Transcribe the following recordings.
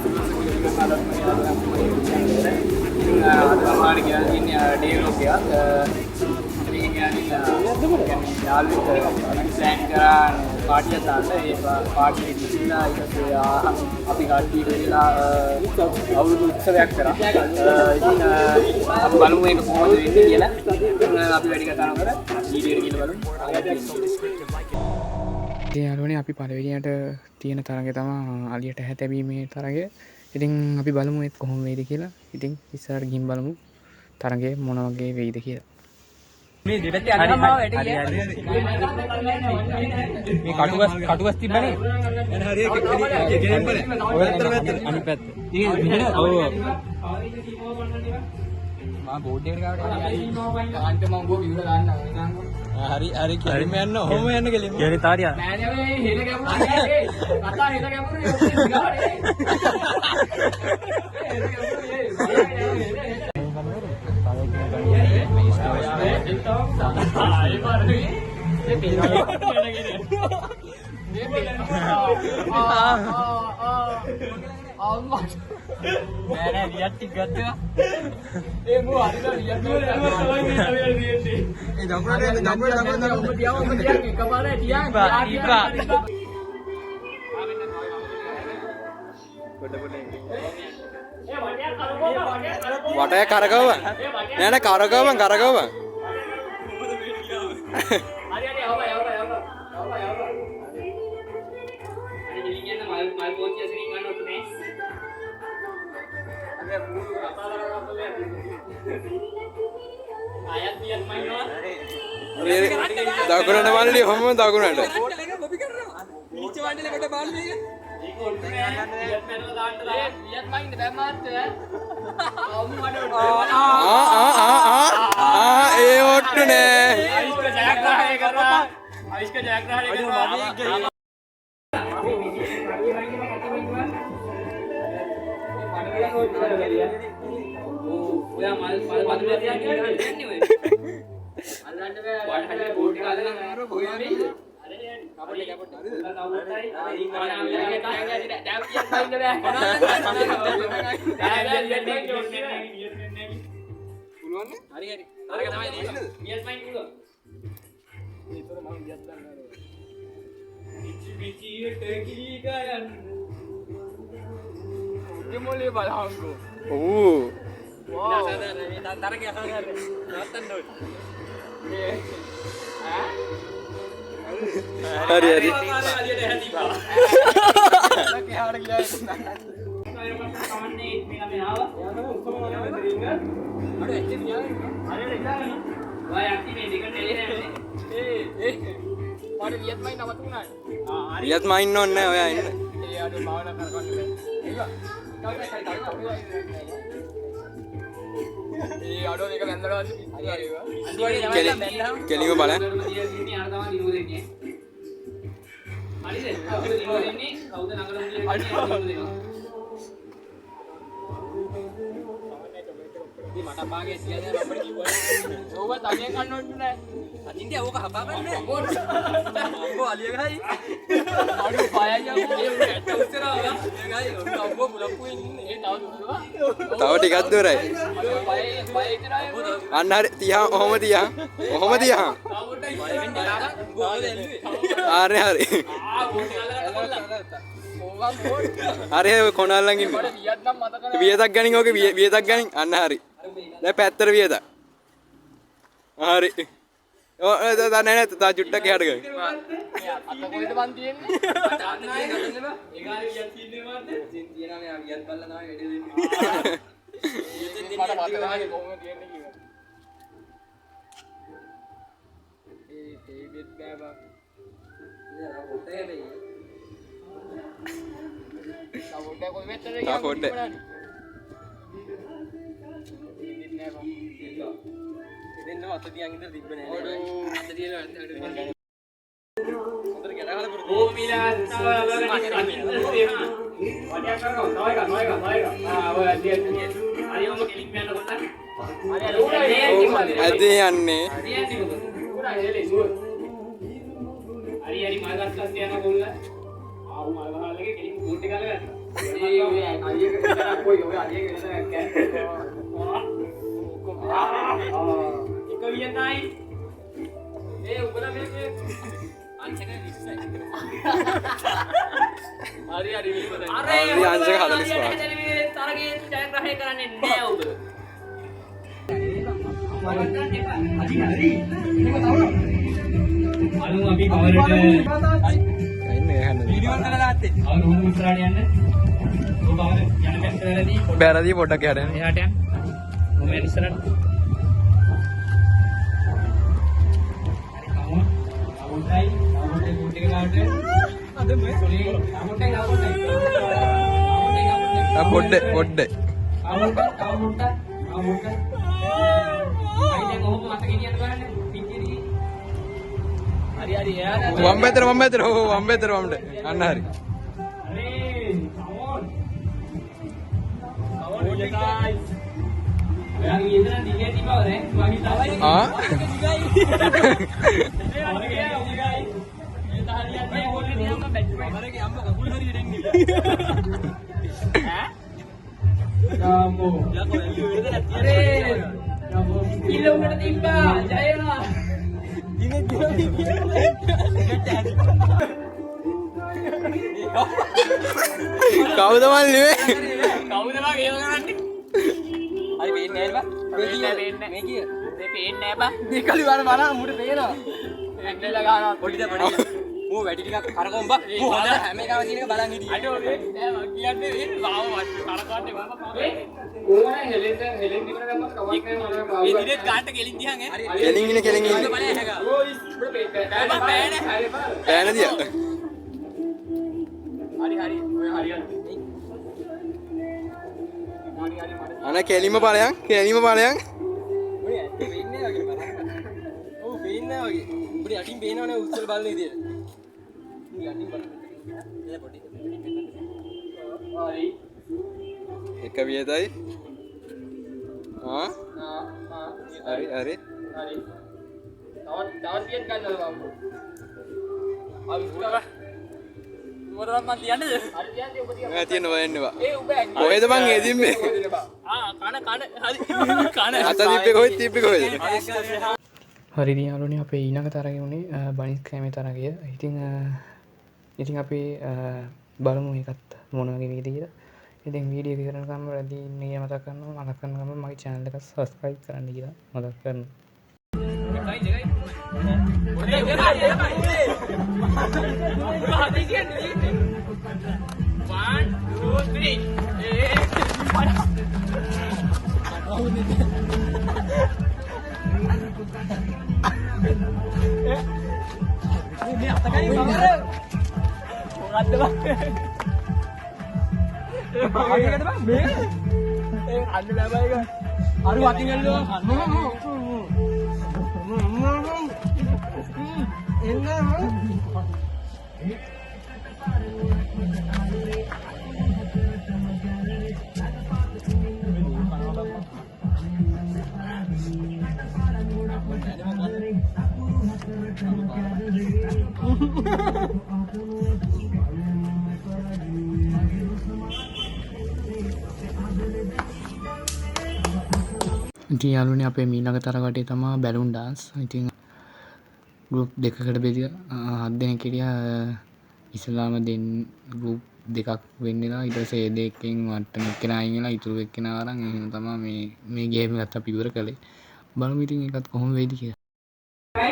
සුදුසු කිලෝමීටර් 40ක් අද මාන කියන්නේ ඩේ ලොක් එකක්. මේක කියන්නේ යාළුවෙක් ප්ලෑන් කරා පාටියක් දාන්න. ඒ පාටිය ඉතිලා අපි කට්ටිය වෙලා අවුරුදු උත්සවයක් කරා. ඉතින් අපි බලමු මේක කොහොමද වෙන්නේ කියලා. අපි වැඩි කතා නොකර වීඩියෝ එක බලමු. ඉතින් යාළුවනේ අපි පළවෙනියට තියෙන තරගය තමයි අලියට හැතැබීමේ තරගය. ඉතින් අපි බලමු ඒක කොහොම වෙයිද කියලා. ඉතින් ඉස්සරහට ගිහින් බලමු තරගය මොන වගේ වෙයිද කියලා. මේ දෙපැත්තේ අගම වැඩි ගියා. මේ කටුවස් තිබ්බනේ. එන හරිය ගෙනෙන් බලන්න. ඔය පැත්තට අනිත් පැත්ත. ඉතින් ඔව්. මම බෝඩ් එකට ගාවට ගාන්ට මම උඹ විවර දාන්න ඕනේ. හරි හරි කෙලිම යන්න ඔහොම යන්න කෙලිම. කෙලි තාරියා. නෑ නෑ මේ හෙල ගැඹුරු නෑ. කතා හෙල ගැඹුරු යොන්නේ ගානේ. හෙල ගැඹුරු රියත් ටික ගත්තා. ඒ මෝ හරිද රියත් ඒ දකුණට තියාව එකපාරට තියා වටය කරකව නෑ නෑ කරකවම කරකවම හරි හරි යවපා යවපා අර ඉලින් යන මල් පොච්චිය සිරින් ගන්න ඔත් නේ අර මුළු කතාවල කපලේ ආයත් පියත් මයින්නවා දකුණට මල්ලි ඔහොම දකුණට කොපි කරනවා නිච වණ්ඩලකට බාන්නේ ඒක ඔල්ටනේ පියත් මැනලා දාන්න පියත් මයින්ද බැම්මාත් ඒ ඔට්ටු නෑ අයිස්ක ජයග්‍රහණය කරා අයිස්ක ජයග්‍රහණය කරා ඔයා මල් වතුර තියන්නේ ඔය අල්ලන්න බෑ වට හරිය බෝඩ් එක අල්ලලා නෑර කොහෙන් වෙයිද කපටි හරි හරි අරක තමයි නේ නියස් මයින් පුළුවන් ඒතර මම නියස් ගන්නවා පිචියට ගිලී ගයන් දෙමොලේ බලහංගෝ ඕ වා මේ තරගේ අහගන්න නවත්තන්න ඕනේ හරි හරි අලියට හැදිපා කෑවට ගියා කමන්නේ මේක මේ ආවා අර ඇත්තේ නියම අර ඉඳලා ඔය යක්ටි මේ දෙකට එන්නේ ඒ පාඩේ වියත් මයින් නවතුණා රියත් මයින් ඕනේ නෑ ඔයා ඉන්න ඒ අර භාවනා කරගන්න ඒ අඩෝ මේක බැලලා හරි කෙලිම බලන්න මට පාගේ සියද අපිට කිව්වා ඕක තනියෙන් කන්න ඕනේ නෑ අදින්ද ඕක හපා ගන්න අම්බෝ අලිය ගහයි අඩු පයයි යන්නේ ඇත්ත උස්සරවා ගහයි අම්බෝ මුලප්පු ඉන්නේ ඒ තව දුරවා තව ටිකක් දුරයි පය ඉතරයි අන්න හරි තියහන් ඔහොම තියහන් ඔහොම තියහන් හරි හරි හරි කොනල්ලන් ඉන්න වියතක් ගනින් ඕක වියතක් ගනින් අන්න හරි දැන් පැත්තට වියතක් හරි නෑ නෑ තා චුට්ටක් එහාට ගන්න අත කොහෙද මන් තියෙන්නේ අත නෑ නේද ඒගාලේ වියත් තියෙන්නේ මාත් ඉතින් තියනවා මෙයා වියත් බල්ලා තමයි වැඩේ දෙන්නේ ඉතින් මට මතක නැහැ කොහොමද තියෙන්නේ කියලා ඒ බෙත් බෑවා ඉතින් හොටේ වෙයි සවුඩේ කොයි වෙත්තද තා පොඩ්ඩ ඉතින් නෝ අත තියන් ඉඳලා තිබ්බ නෑ අත තියලා හොඳට ගැටහල පුරුදු ඕ මිලාස්තාව වටියක් කරනවා තව එකක් ඔය ඇදී හරි ඔම කෙලින් යන්න කොට ඇදී යන්නේ හරි මල් ගස්සස් යන කොල්ල ආව මල් ගහලගේ කෙලින් බෝට් එක ගාලා බැරදී පොඩ්ඩක් යන්න. එහාට යන්න. මම යන්න ඉස්සරහට. පොඩ්ඩ වම්බෙතර අන්න හරි. කවුද මල්ලි අන කෙලිම ඵලයන් යටින් පේනවනේ උස්සල බලන විදියට. යටින් බලන්න. පොඩි. හරි. එක වියදයි. හරි. හරි. තවත් වියත් ගන්නවා බං. මොකටද මන් තියන්නේද? හරි තියන්නේ ඔබ තියන්න. මම තියන්න බයන්නවා. ඒ ඔබ කොහෙද මං එදින්නේ? කන. අත තිබ්බේ කොහෙද? හරි දියාලුනේ අපේ ඊළඟ තරගය උනේ බනිස් කෑමේ තරගය. ඉතින් අපි බලමු ඒකත් මොන වගේ වේද කියලා. ඉතින් වීඩියෝ එක කරනකම් වැඩි ඉන්නේ මතක් කරනවා. මතක් කරන ගමන් මගේ channel එක subscribe කරන්න කියලා මතක් කරනවා. ඉතින් යාළුවනේ අපේ මීළඟ තරගටේ තමයි බැලුන් ඩාන්ස්. ඉතින් ගෲප් දෙකකට බෙදලා 7 දෙනෙක් හිටියා. ඉස්ලාම ගෲප් දෙකක් වෙන්න වෙලා ඊට පස්සේ ඒ දෙකෙන් වට්ටන එක්කෙනා අයින් වෙලා ඉතුරු එක්කෙනා අරන් එහෙම තමයි මේ ගේම් එකත් අපි ඉවර කළේ. බලමු ඉතින් ඒකත් කොහොම වෙයිද කියලා. 1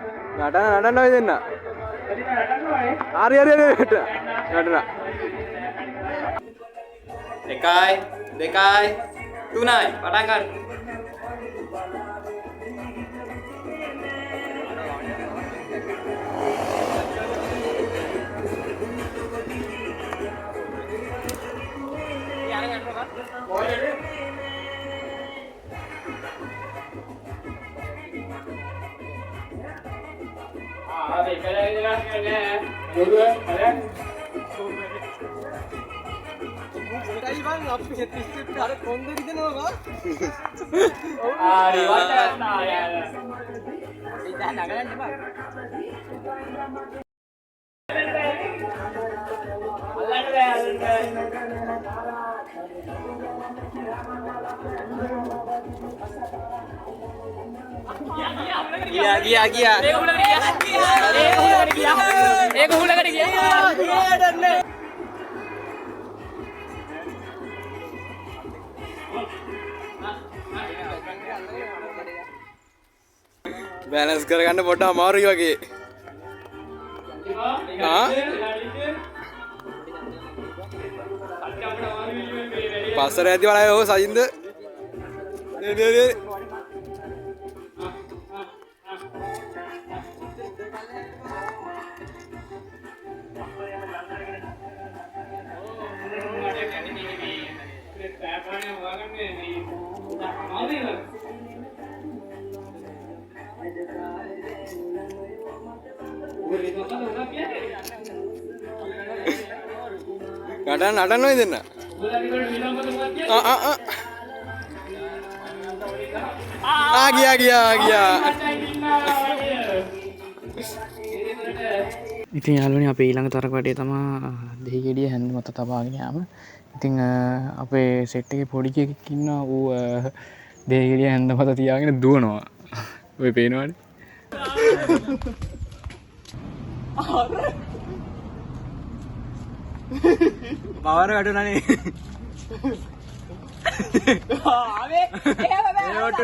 2 නටන්න ඔය දෙන්න. හරි. නටන. 1 2 3යි පටන් ගන්න. Gila. बैलेंस කරගන්න පොඩ්ඩක් අමාරුයි වගේ. පස්සර ඇති බලය ඕ සජින්ද. නටන්න ඔය දෙන්න. ගියා. ඉතින් යාළුවනේ අපේ ඊළඟ තරක වැඩේ තමා දෙහිගෙඩිය හැන්ද මත තබාගෙන යාම. ඉතින් අපේ සෙට් එකේ පොඩි කෙනෙක් ඉන්නවා ඌ දෙහිගෙඩිය හැන්ද මත තියාගෙන දුවනවා. ඔය පේනවනේ. පවර වැටුණානේ. ආවේ එහෙම බෑ. වැට.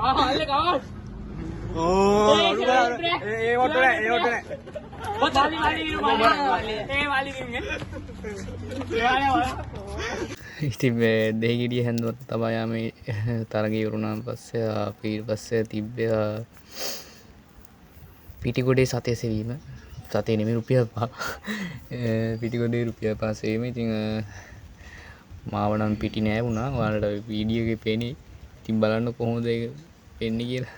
හල්ල ගාස්. ඒ වොට්ට නෑ. ඉතින් දෙහිගෙඩිය හැන්දුවත් තමයි යාමේ තරගය ඉවරුණාන් පස්සේ ඊට පස්සේ තිබ්බේ පිටිගොඩේ සතේ සෙවීම. සතේ නෙමෙයි රුපියල් 5. පිටිගොඩේ රුපියල් 5 සෙවීම. ඉතින් මාව නම් පිටි නෑ වුණා. ඔයාලට වීඩියෝ එකේ පේන්නේ. ඉතින් බලන්න කොහොමද ඒක වෙන්නේ කියලා.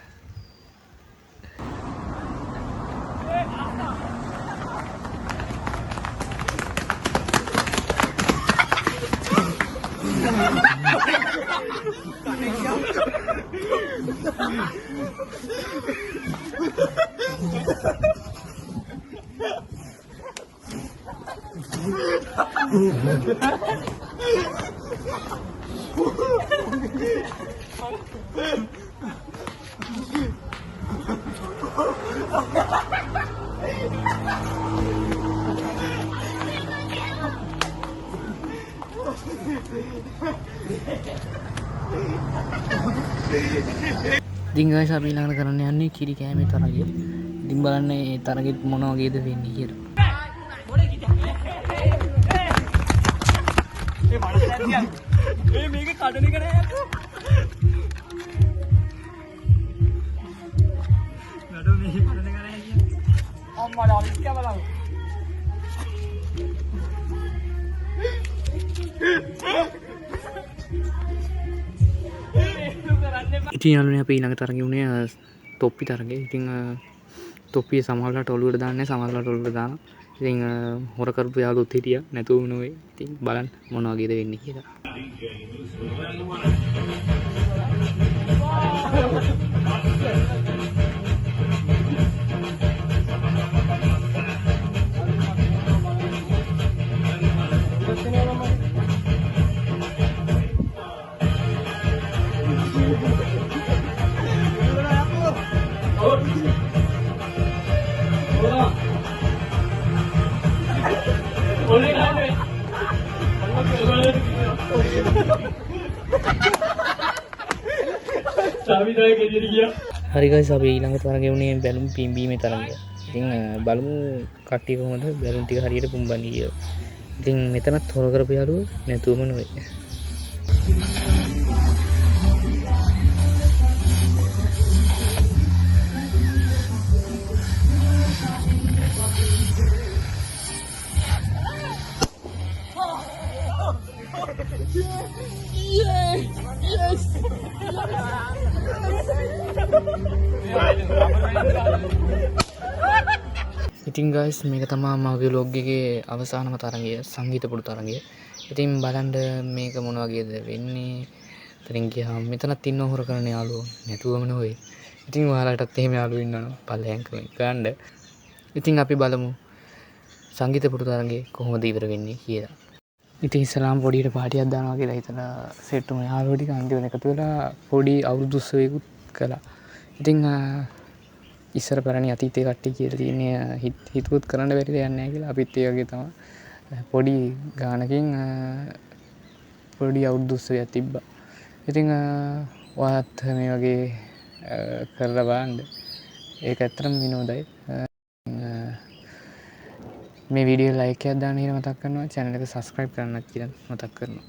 ඉතින් guys අපි ඊළඟට කරන්න යන්නේ කිරි කෑමේ තරගය. ඉතින් බලන්න මේ තරගෙත් මොන වගේද වෙන්නේ කියලා. මේක කඩන එක නෑ. නඩෝ මේක කඩන එක නෑ කියන්නේ. අම්මා ඩාලිස් කිය බලන්න. ඉතින් යාළුවනේ අපි ඊළඟ තරගෙ උනේ තොප්පි තරගෙ. ඉතින් තොප්පිය සමහරවිට ඔලුවට දාන්නේ නැහැ, සමහරවිට ඔලුවට දානවා. ඉතින් හොර කරපු යාළුවොත් හිටියා, නැතුව නෙවෙයි. ඉතින් බලන්න මොන වගේද වෙන්නේ කියලා. Oleh හරි guys අපි ඊළඟ තරගය වුණේ බැලුම් පිම්බීමේ තරගය. ඉතින් බලමු කට්ටිය කොහොමද බැලුම් ටික හරියට පුම්බන්නේ කියලා. ඉතින් මෙතනත් හොර කරපු යාළුවෝ නැතුවම නෙවෙයි. ඉතින් guys මේක තමයි මගේ vlog එකේ අවසානම තරගය සංගීත පුඩු තරගය. ඉතින් බලන්න මේක මොන වගේද වෙන්නේ. ඉතින් ගියාම මෙතනත් ඉන්න හොර කරන යාළුවෝ නැතුවම නෙවෙයි. ඉතින් ඔයාලටත් එහෙම යාළුවෝ ඉන්නවනේ පල්ලෙන් ගන්න. ඉතින් අපි බලමු සංගීත පුඩු තරගය කොහොමද ඉවර වෙන්නේ කියලා. ඉතින් ඉස්සලාම පොඩියට පාටියක් දානවා කියලා හිතලා සෙට් වුණා. යාළුවෝ ටික අන්තිමට එකතු වෙලා පොඩි අවුරුදු උත්සවයකුත් කළා. ඉතින් ඉස්සර පැරණි අතීතයේ කට්ටිය කියලා තියෙන්නේ හිතුවොත් කරන්න බැරි දෙයක් නැහැ කියලා. අපිත් ඒ වගේ තමයි. පොඩි ගානකින් පොඩි අවුරුදු උත්සවයක් තිබ්බා. ඉතින් ඔයාත් මේ වගේ කරලා බලන්න. ඒක ඇත්තටම විනෝදයි. මේ වීඩියෝ ලයික් එකක් දාන්න කියලා මතක් කරනවා. channel එක subscribe කරන්නත් කියලා මතක් කරනවා.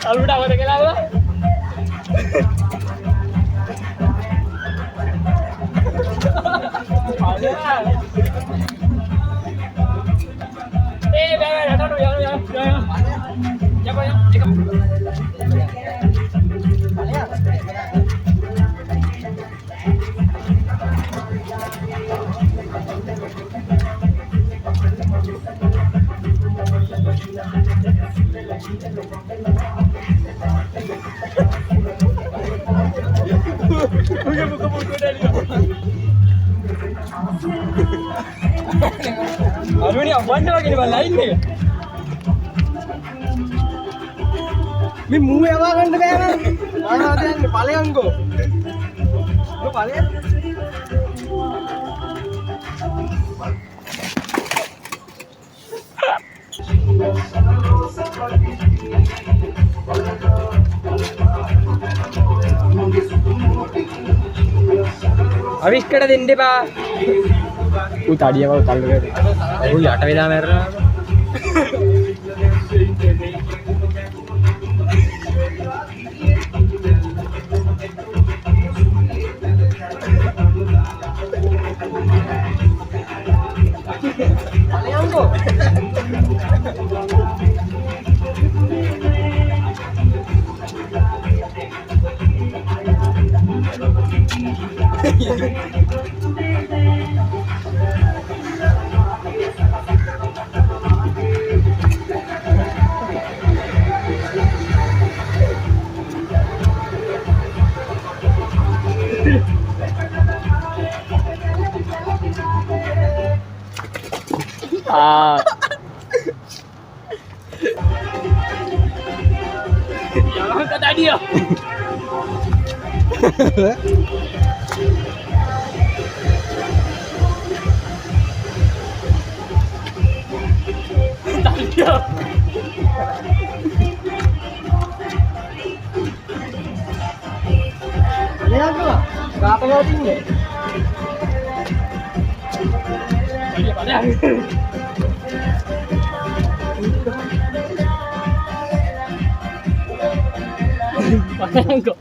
Alvida awak tak kenal apa? Jangan dulu, jangan. Buka-buka dari dia. Aduh ni apa anda lagi ni lain ni? Ni mume apa kan tu kan? Mana ada yang paling anggo? Lo paling? Habis kada dende ba? Tadiya ba utal gaya. Ayo yata vela merna. Aliango. Jangan kata dia. Tak dia. Ini apa? Berapa kau tinggi? Pada. Pasang kok.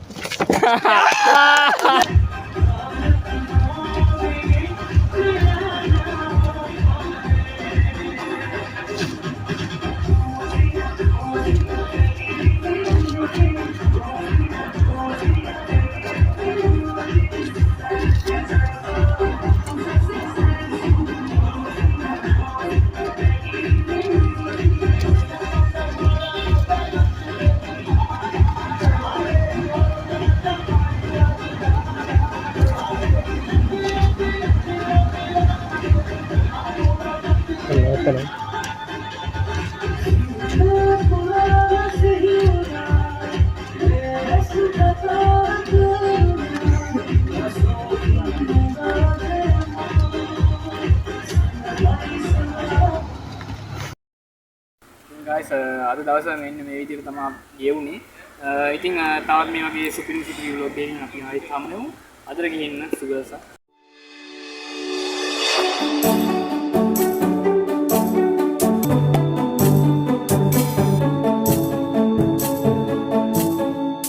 Guys අද දවසේ මෙන්න මේ විදිහට තමයි ගෙවුනේ. ඉතින් තවත් මේ වගේ සුපිරි ව්ලොග් එකකින් අපි ආයෙත් හමු වෙමු. අදට ගිහින් සුබ දවසක්.